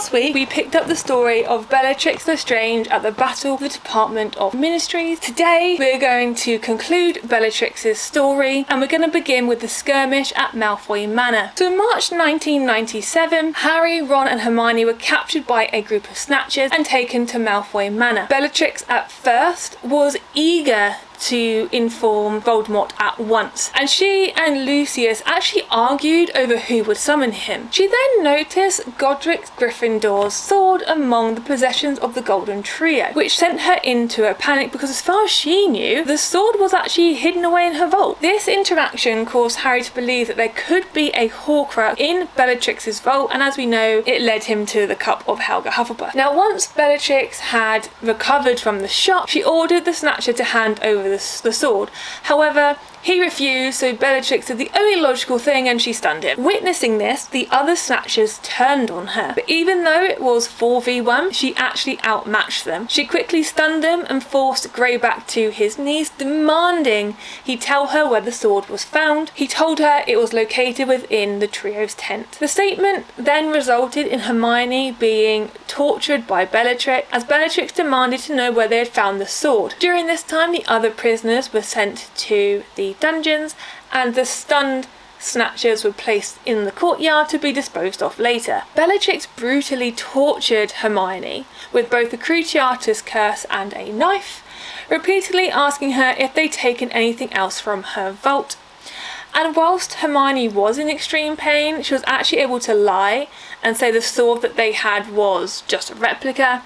last week we picked up the story of Bellatrix LeStrange at the Battle of the Department of Ministries. Today we're going to conclude Bellatrix's story and we're going to begin with the skirmish at Malfoy Manor. So in March 1997, Harry, Ron and Hermione were captured by a group of snatchers and taken to Malfoy Manor. Bellatrix at first was eager to inform Voldemort at once, and she and Lucius actually argued over who would summon him. She then noticed Godric Gryffindor's sword among the possessions of the Golden Trio, which sent her into a panic because as far as she knew, the sword was actually hidden away in her vault. This interaction caused Harry to believe that there could be a Horcrux in Bellatrix's vault, and as we know, it led him to the Cup of Helga Hufflepuff. Now, once Bellatrix had recovered from the shock, she ordered the Snatcher to hand over the sword. However, he refused, so Bellatrix did the only logical thing and she stunned him. Witnessing this, the other Snatchers turned on her. But even though it was 4v1, she actually outmatched them. She quickly stunned them and forced Greyback to his knees, demanding he tell her where the sword was found. He told her it was located within the trio's tent. The statement then resulted in Hermione being tortured by Bellatrix, as Bellatrix demanded to know where they had found the sword. During this time, the other prisoners were sent to the dungeons and the stunned Snatchers were placed in the courtyard to be disposed of later. Bellatrix brutally tortured Hermione with both the Cruciatus curse and a knife, repeatedly asking her if they'd taken anything else from her vault. And whilst Hermione was in extreme pain, she was actually able to lie and say the sword that they had was just a replica,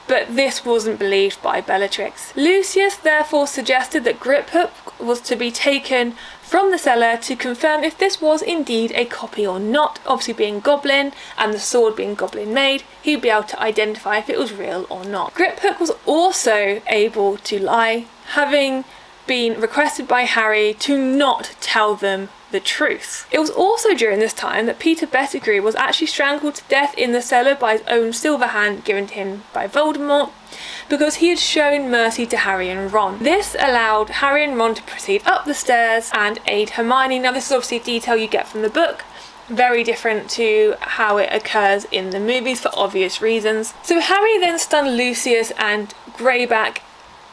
but this wasn't believed by Bellatrix. Lucius therefore suggested that Griphook was to be taken from the cellar to confirm if this was indeed a copy or not. Obviously, being Goblin and the sword being Goblin made, he'd be able to identify if it was real or not. Griphook was also able to lie, having been requested by Harry to not tell them the truth. It was also during this time that Peter Pettigrew was actually strangled to death in the cellar by his own silver hand given to him by Voldemort, because he had shown mercy to Harry and Ron. This allowed Harry and Ron to proceed up the stairs and aid Hermione. Now, this is obviously a detail you get from the book, very different to how it occurs in the movies for obvious reasons. So Harry then stunned Lucius and Greyback,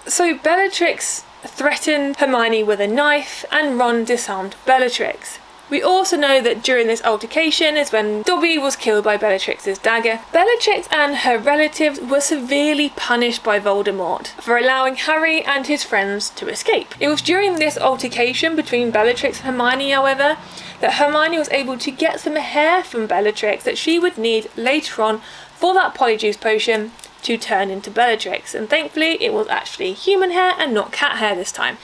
so Bellatrix threatened Hermione with a knife and Ron disarmed Bellatrix. We also know that during this altercation is when Dobby was killed by Bellatrix's dagger. Bellatrix and her relatives were severely punished by Voldemort for allowing Harry and his friends to escape. It was during this altercation between Bellatrix and Hermione, however, that Hermione was able to get some hair from Bellatrix that she would need later on for that Polyjuice potion to turn into Bellatrix, and thankfully it was actually human hair and not cat hair this time.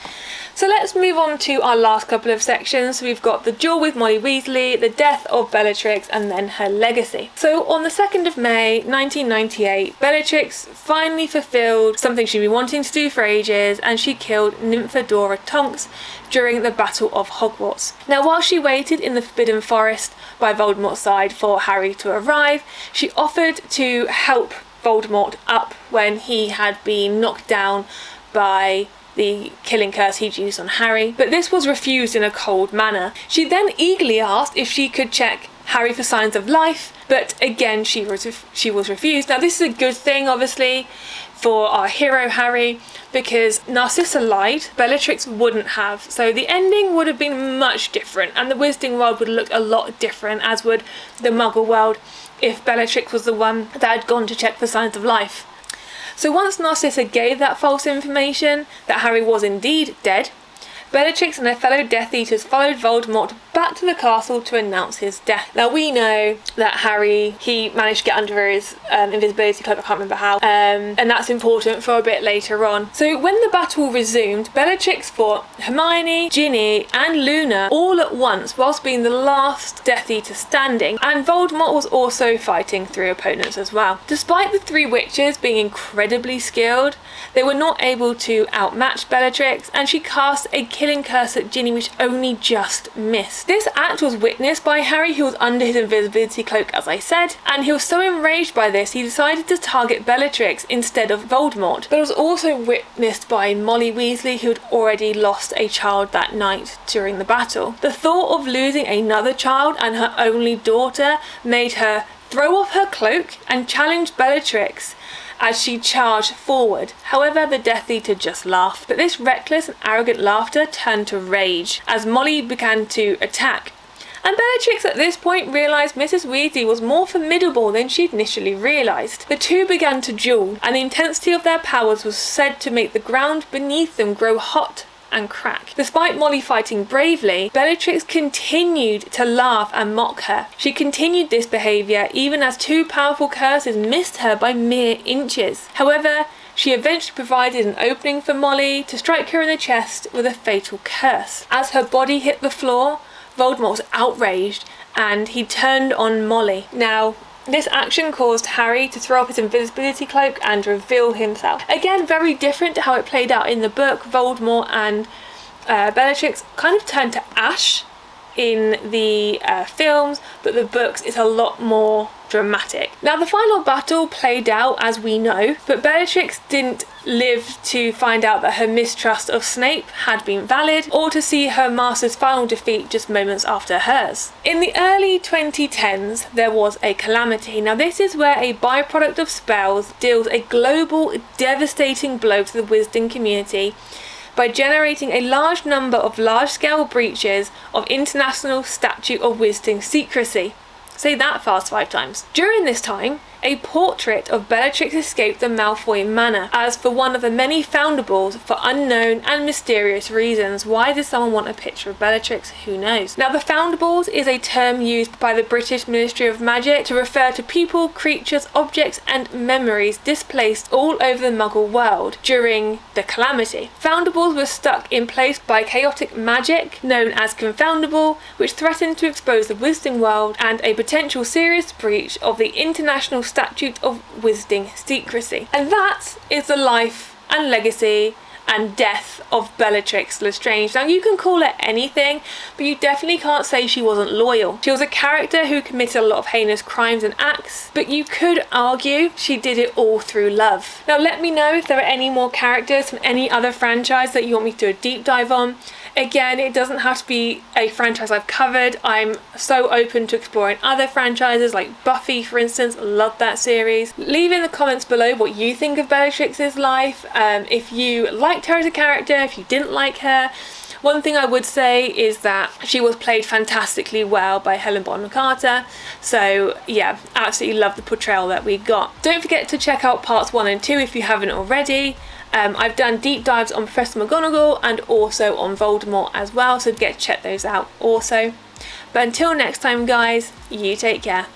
So let's move on to our last couple of sections. We've got the duel with Molly Weasley, the death of Bellatrix, and then her legacy. So on the 2nd of May 1998, Bellatrix finally fulfilled something she'd been wanting to do for ages, and she killed Nymphadora Tonks during the Battle of Hogwarts. Now, while she waited in the Forbidden Forest by Voldemort's side for Harry to arrive, she offered to help Voldemort up when he had been knocked down by the killing curse he'd used on Harry, but this was refused in a cold manner. She then eagerly asked if she could check Harry for signs of life, but again she was refused. Now, this is a good thing, obviously, for our hero Harry, because Narcissa lied, Bellatrix wouldn't have, so the ending would have been much different, and the Wizarding World would look a lot different, as would the Muggle world, if Bellatrix was the one that had gone to check for signs of life. So once Narcissa gave that false information that Harry was indeed dead, Bellatrix and her fellow Death Eaters followed Voldemort back to the castle to announce his death. Now, we know that Harry, he managed to get under his invisibility cloak, I can't remember how, and that's important for a bit later on. So when the battle resumed, Bellatrix fought Hermione, Ginny and Luna all at once whilst being the last Death Eater standing, and Voldemort was also fighting 3 opponents as well. Despite the 3 witches being incredibly skilled, they were not able to outmatch Bellatrix, and she cast a killing curse at Ginny which only just missed. This act was witnessed by Harry, who was under his invisibility cloak, as I said, and he was so enraged by this he decided to target Bellatrix instead of Voldemort. But it was also witnessed by Molly Weasley, who had already lost a child that night during the battle. The thought of losing another child and her only daughter made her throw off her cloak and challenge Bellatrix as she charged forward. However, the Death Eater just laughed. But this reckless and arrogant laughter turned to rage as Molly began to attack. And Bellatrix at this point realised Mrs. Weasley was more formidable than she'd initially realised. The two began to duel, and the intensity of their powers was said to make the ground beneath them grow hot and crack. Despite Molly fighting bravely, Bellatrix continued to laugh and mock her. She continued this behaviour even as two powerful curses missed her by mere inches. However, she eventually provided an opening for Molly to strike her in the chest with a fatal curse. As her body hit the floor, Voldemort was outraged and he turned on Molly. Now, this action caused Harry to throw off his invisibility cloak and reveal himself. Again, very different to how it played out in the book. Voldemort and Bellatrix kind of turned to ash in the films, but the books is a lot more dramatic. Now, the final battle played out as we know, but Bellatrix didn't live to find out that her mistrust of Snape had been valid, or to see her master's final defeat just moments after hers. In the early 2010s, there was a calamity. Now, this is where a byproduct of spells deals a global, devastating blow to the Wizarding community by generating a large number of large-scale breaches of International Statute of Wizarding Secrecy. Say that fast 5 times. During this time, a portrait of Bellatrix escaped the Malfoy Manor as for one of the many foundables for unknown and mysterious reasons. Why does someone want a picture of Bellatrix? Who knows? Now, the foundables is a term used by the British Ministry of Magic to refer to people, creatures, objects and memories displaced all over the Muggle world during the calamity. Foundables were stuck in place by chaotic magic known as confoundable, which threatened to expose the Wizarding world and a potential serious breach of the International Statute of Wizarding Secrecy. And that is the life and legacy and death of Bellatrix LeStrange. Now, you can call her anything, but you definitely can't say she wasn't loyal. She was a character who committed a lot of heinous crimes and acts, but you could argue she did it all through love. Now, let me know if there are any more characters from any other franchise that you want me to do a deep dive on. Again, it doesn't have to be a franchise I've covered. I'm so open to exploring other franchises like Buffy, for instance. Love that series. Leave in the comments below what you think of Bellatrix's life. If you liked her as a character, if you didn't like her. One thing I would say is that she was played fantastically well by Helen Bonham Carter. So yeah, absolutely love the portrayal that we got. Don't forget to check out parts 1 and 2 if you haven't already. I've done deep dives on Professor McGonagall and also on Voldemort as well, so get to check those out also. But until next time, guys, you take care.